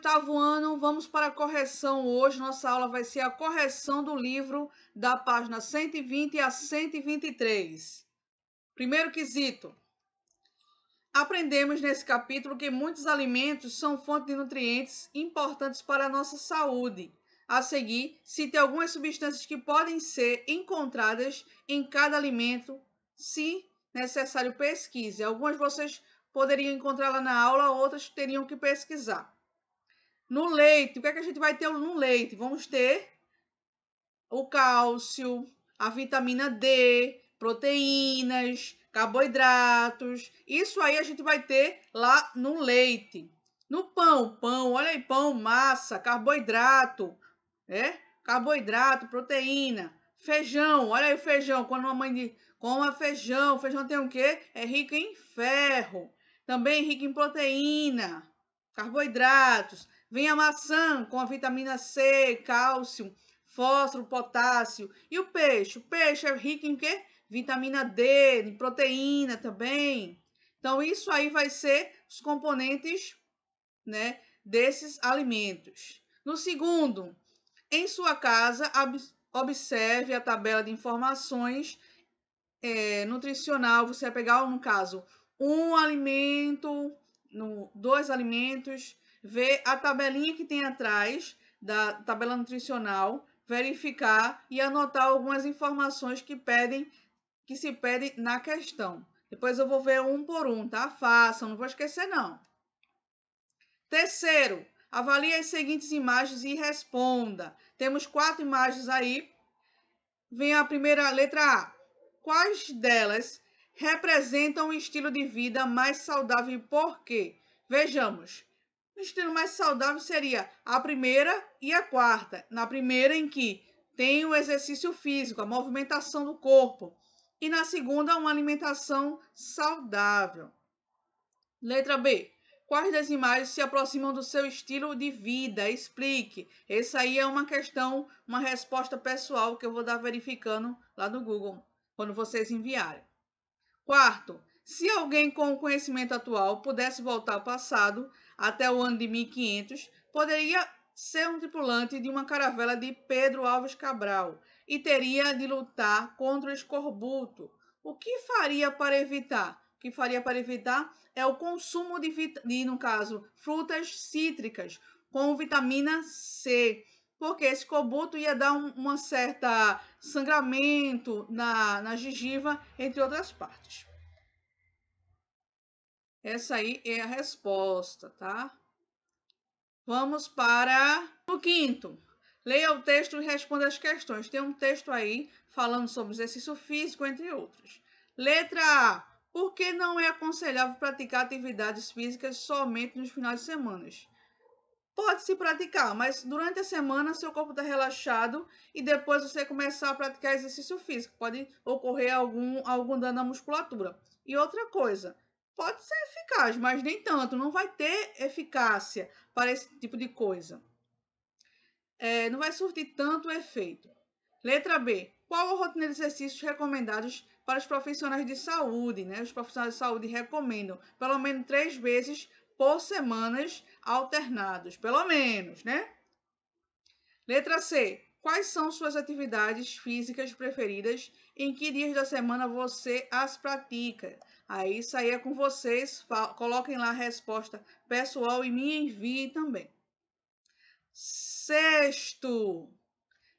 oitavo ano, vamos para a correção hoje. Nossa aula vai ser a correção do livro da página 120 a 123. Primeiro quesito. Aprendemos nesse capítulo que muitos alimentos são fonte de nutrientes importantes para a nossa saúde. A seguir, cite algumas substâncias que podem ser encontradas em cada alimento, se necessário pesquise. Algumas vocês poderiam encontrar lá na aula, outras teriam que pesquisar. No leite, o que é que a gente vai ter no leite? Vamos ter o cálcio, a vitamina D, proteínas, carboidratos. Isso aí a gente vai ter lá no leite. No pão, olha aí, pão, massa, carboidrato, carboidrato, proteína. Feijão, olha aí o feijão, quando a mãe diz, coma feijão, feijão tem o quê? É rico em ferro, também rico em proteína, carboidratos. Vem a maçã com a vitamina C, cálcio, fósforo, potássio. E o peixe? O peixe é rico em quê? Vitamina D, em proteína também. Então, isso aí vai ser os componentes, né, desses alimentos. No segundo, em sua casa, observe a tabela de informações nutricional. Você vai pegar, no caso, um alimento, dois alimentos, ver a tabelinha que tem atrás da tabela nutricional, verificar e anotar algumas informações que se pedem na questão. Depois eu vou ver um por um, tá? Façam, não vou esquecer não. Terceiro, avalie as seguintes imagens e responda. Temos 4 imagens aí. Vem a primeira letra A. Quais delas representam um estilo de vida mais saudável e por quê? Vejamos. O estilo mais saudável seria a primeira e a quarta. Na primeira, em que tem o exercício físico, a movimentação do corpo. E na segunda, uma alimentação saudável. Letra B. Quais das imagens se aproximam do seu estilo de vida? Explique. Essa aí é uma questão, uma resposta pessoal que eu vou dar verificando lá no Google, quando vocês enviarem. Quarto, se alguém com o conhecimento atual pudesse voltar ao passado, até o ano de 1500, poderia ser um tripulante de uma caravela de Pedro Álvares Cabral e teria de lutar contra o escorbuto. O que faria para evitar? O que faria para evitar é o consumo de, no caso, frutas cítricas com vitamina C, porque esse escorbuto ia dar uma certa sangramento na gengiva, entre outras partes. Essa aí é a resposta, tá? Vamos para o quinto. Leia o texto e responda as questões. Tem um texto aí falando sobre exercício físico, entre outros. Letra A. Por que não é aconselhável praticar atividades físicas somente nos finais de semana? Pode se praticar, mas durante a semana seu corpo está relaxado e depois você começar a praticar exercício físico. Pode ocorrer algum dano à musculatura. E outra coisa, pode ser eficaz, mas nem tanto. Não vai ter eficácia para esse tipo de coisa. Não vai surtir tanto efeito. Letra B. Qual a rotina de exercícios recomendados para os profissionais de saúde? Né? Os profissionais de saúde recomendam pelo menos 3 vezes por semanas alternados, pelo menos, né? Letra C. Quais são suas atividades físicas preferidas? Em que dias da semana você as pratica? Aí isso aí é com vocês. Coloquem lá a resposta pessoal e me enviem também. Sexto.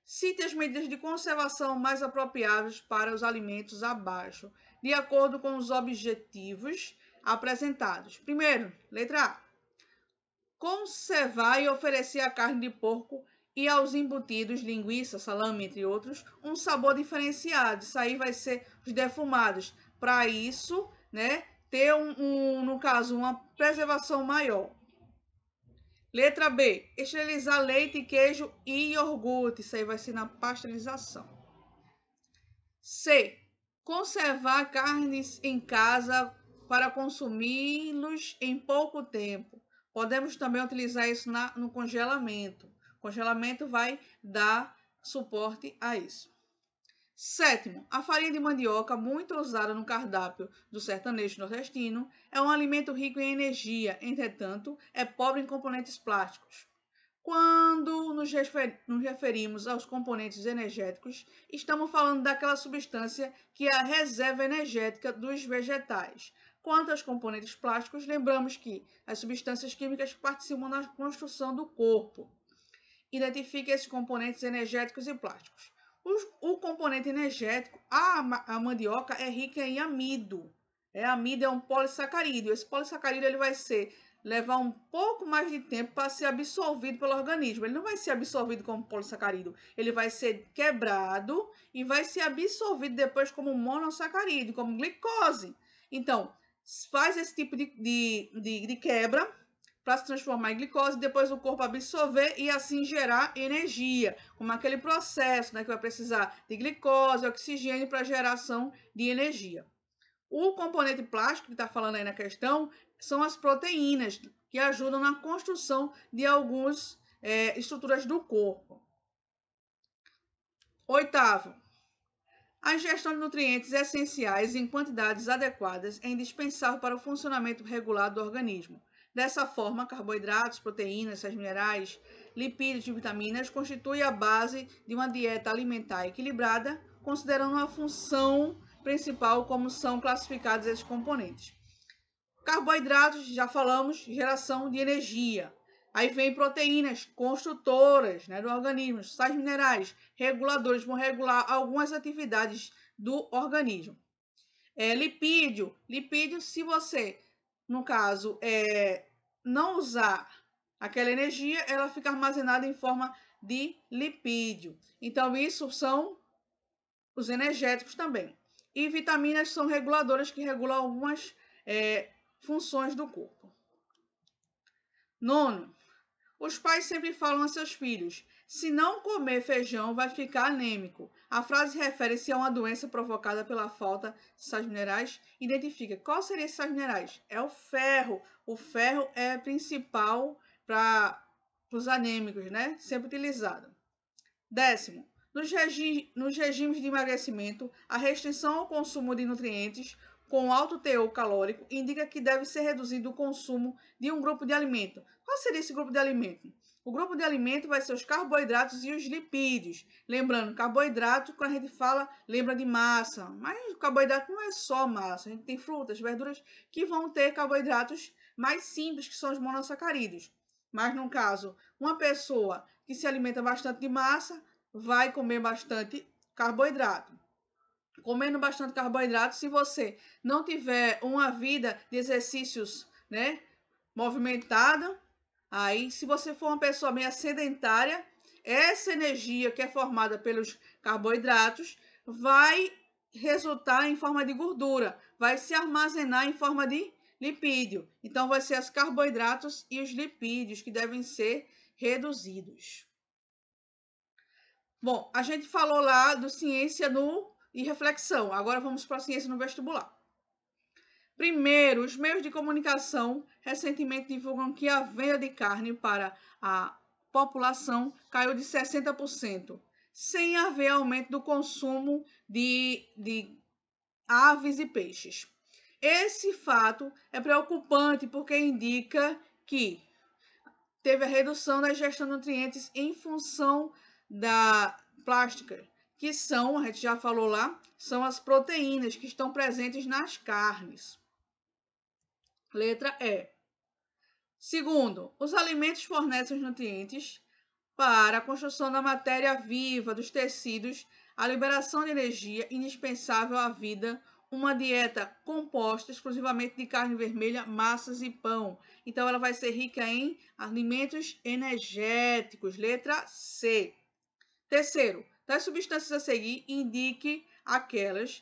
Cite as medidas de conservação mais apropriadas para os alimentos abaixo, de acordo com os objetivos apresentados. Primeiro, letra A. Conservar e oferecer à carne de porco e aos embutidos, linguiça, salame, entre outros, um sabor diferenciado. Isso aí vai ser os defumados. Para isso, né, ter no caso, uma preservação maior. Letra B. Esterilizar leite, queijo e iogurte. Isso aí vai ser na pasteurização. C. Conservar carnes em casa para consumi-los em pouco tempo. Podemos também utilizar isso no congelamento. O congelamento vai dar suporte a isso. Sétimo, a farinha de mandioca, muito usada no cardápio do sertanejo nordestino, é um alimento rico em energia, entretanto, é pobre em componentes plásticos. Quando nos referimos aos componentes energéticos, estamos falando daquela substância que é a reserva energética dos vegetais. Quanto aos componentes plásticos, lembramos que as substâncias químicas participam da construção do corpo. Identifique esses componentes energéticos e plásticos. O componente energético, a mandioca é rica em amido. Amido é um polissacarídeo. Esse polissacarídeo ele vai levar um pouco mais de tempo para ser absorvido pelo organismo. Ele não vai ser absorvido como polissacarídeo. Ele vai ser quebrado e vai ser absorvido depois como monossacarídeo, como glicose. Então, faz esse tipo de quebra para se transformar em glicose, depois o corpo absorver e assim gerar energia, como aquele processo, né, que vai precisar de glicose, oxigênio para geração de energia. O componente plástico que está falando aí na questão são as proteínas, que ajudam na construção de algumas estruturas do corpo. Oitavo, a ingestão de nutrientes essenciais em quantidades adequadas é indispensável para o funcionamento regular do organismo. Dessa forma, carboidratos, proteínas, sais minerais, lipídios e vitaminas constituem a base de uma dieta alimentar equilibrada, considerando a função principal como são classificados esses componentes. Carboidratos, já falamos, geração de energia. Aí vem proteínas construtoras, né, do organismo, sais minerais, reguladores, vão regular algumas atividades do organismo. Lipídio, se você, no caso, não usar aquela energia, ela fica armazenada em forma de lipídio. Então, isso são os energéticos também. E vitaminas são reguladoras que regulam algumas funções do corpo. Nono, os pais sempre falam a seus filhos: se não comer feijão, vai ficar anêmico. A frase refere-se a uma doença provocada pela falta de sais minerais. Identifica qual seria esses sais minerais? É o ferro. O ferro é principal para os anêmicos, né? Sempre utilizado. Décimo, nos regimes de emagrecimento, a restrição ao consumo de nutrientes com alto teor calórico indica que deve ser reduzido o consumo de um grupo de alimento. Qual seria esse grupo de alimento? O grupo de alimento vai ser os carboidratos e os lipídios. Lembrando, carboidrato, quando a gente fala, lembra de massa. Mas o carboidrato não é só massa. A gente tem frutas, verduras que vão ter carboidratos mais simples, que são os monossacarídeos. Mas, no caso, uma pessoa que se alimenta bastante de massa vai comer bastante carboidrato. Comendo bastante carboidrato, se você não tiver uma vida de exercícios, né, movimentada, aí se você for uma pessoa meio sedentária, essa energia que é formada pelos carboidratos vai resultar em forma de gordura, vai se armazenar em forma de lipídio. Então vai ser os carboidratos e os lipídios que devem ser reduzidos. Bom, a gente falou lá do ciência e reflexão. Agora vamos para a ciência no vestibular. Primeiro, os meios de comunicação recentemente divulgam que a venda de carne para a população caiu de 60%, sem haver aumento do consumo de aves e peixes. Esse fato é preocupante porque indica que teve a redução da ingestão de nutrientes em função da plástica, que são, a gente já falou lá, são as proteínas que estão presentes nas carnes. Letra E. Segundo, os alimentos fornecem os nutrientes para a construção da matéria viva dos tecidos, a liberação de energia indispensável à vida, uma dieta composta exclusivamente de carne vermelha, massas e pão. Então, ela vai ser rica em alimentos energéticos. Letra C. Terceiro, das substâncias a seguir, indique aquelas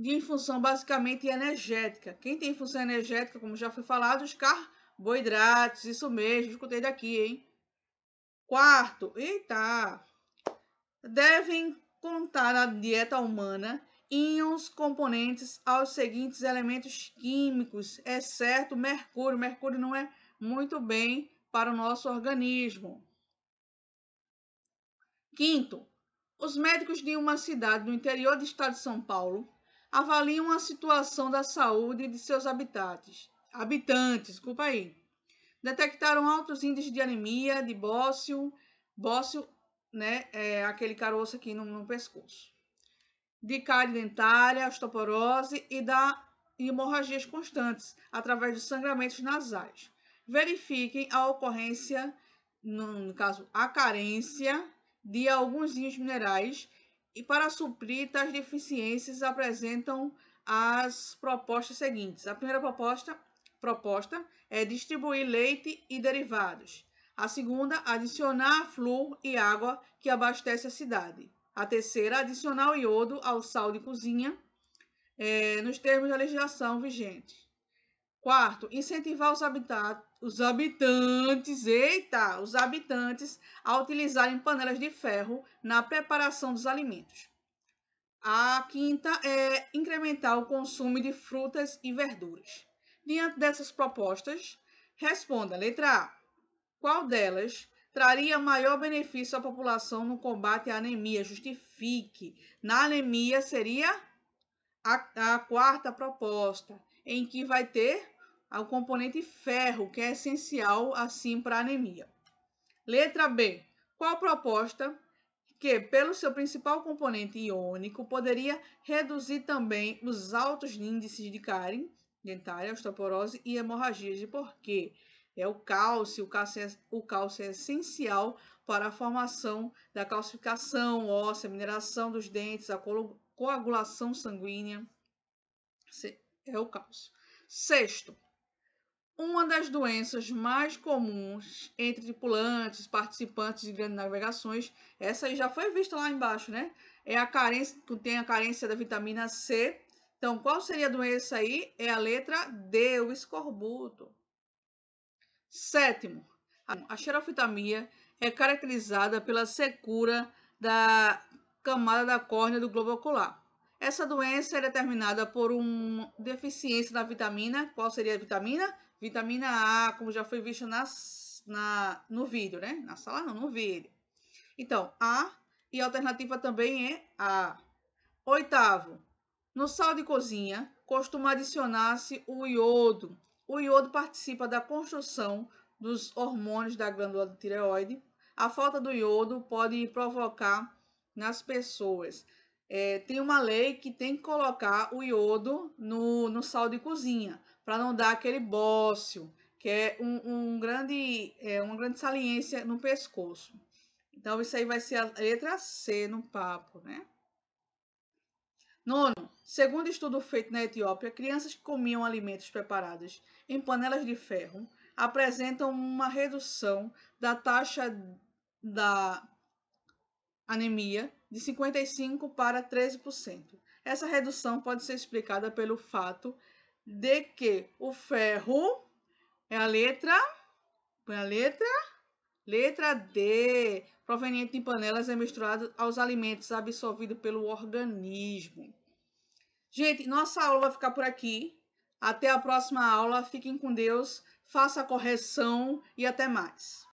de função basicamente energética. Quem tem função energética, como já foi falado, os carboidratos. Isso mesmo, escutei daqui, hein? Quarto, devem contar na dieta humana íons componentes aos seguintes elementos químicos, exceto mercúrio. Mercúrio não é muito bem para o nosso organismo. Quinto, Os médicos de uma cidade no interior do estado de São Paulo avaliam a situação da saúde de seus habitantes, desculpa aí. Detectaram altos índices de anemia, de bócio, né, aquele caroço aqui no pescoço, de cárie dentária, osteoporose e da hemorragias constantes, através de sangramentos nasais. Verifiquem a ocorrência, no caso, a carência de alguns minerais e para suprir tais deficiências apresentam as propostas seguintes. A primeira proposta é distribuir leite e derivados. A segunda, adicionar flúor e água que abastece a cidade. A terceira, adicionar o iodo ao sal de cozinha, nos termos da legislação vigente. Quarto, incentivar os habitantes a utilizarem panelas de ferro na preparação dos alimentos. A quinta é incrementar o consumo de frutas e verduras. Diante dessas propostas, responda. Letra A. Qual delas traria maior benefício à população no combate à anemia? Justifique. Na anemia seria a quarta proposta, em que vai ter o componente ferro, que é essencial assim para a anemia. Letra B. Qual proposta que, pelo seu principal componente iônico, poderia reduzir também os altos índices de cárie dentária, osteoporose e hemorragias? E por quê? O cálcio é essencial para a formação da calcificação óssea, mineração dos dentes, a coagulação sanguínea. É o cálcio. Sexto, uma das doenças mais comuns entre tripulantes, participantes de grandes navegações, essa aí já foi vista lá embaixo, né? É a carência, tem a carência da vitamina C. Então, qual seria a doença aí? É a letra D, o escorbuto. Sétimo, a xerofitamia é caracterizada pela secura da camada da córnea do globo ocular. Essa doença é determinada por uma deficiência da vitamina. Qual seria a vitamina? Vitamina A, como já foi visto no vídeo, né? Na sala não, no vídeo. Então, A, e a alternativa também é A. Oitavo, no sal de cozinha costuma adicionar-se o iodo. O iodo participa da construção dos hormônios da glândula de tireoide. A falta do iodo pode provocar nas pessoas. Tem uma lei que tem que colocar o iodo no sal de cozinha, para não dar aquele bócio, que é uma grande saliência no pescoço. Então, isso aí vai ser a letra C no papo, né? Nono, segundo estudo feito na Etiópia, crianças que comiam alimentos preparados em panelas de ferro apresentam uma redução da taxa da anemia de 55% para 13%. Essa redução pode ser explicada pelo fato de que o ferro é a letra D, proveniente de panelas, é misturado aos alimentos absorvidos pelo organismo. Gente, nossa aula vai ficar por aqui. Até a próxima aula. Fiquem com Deus, faça a correção e até mais.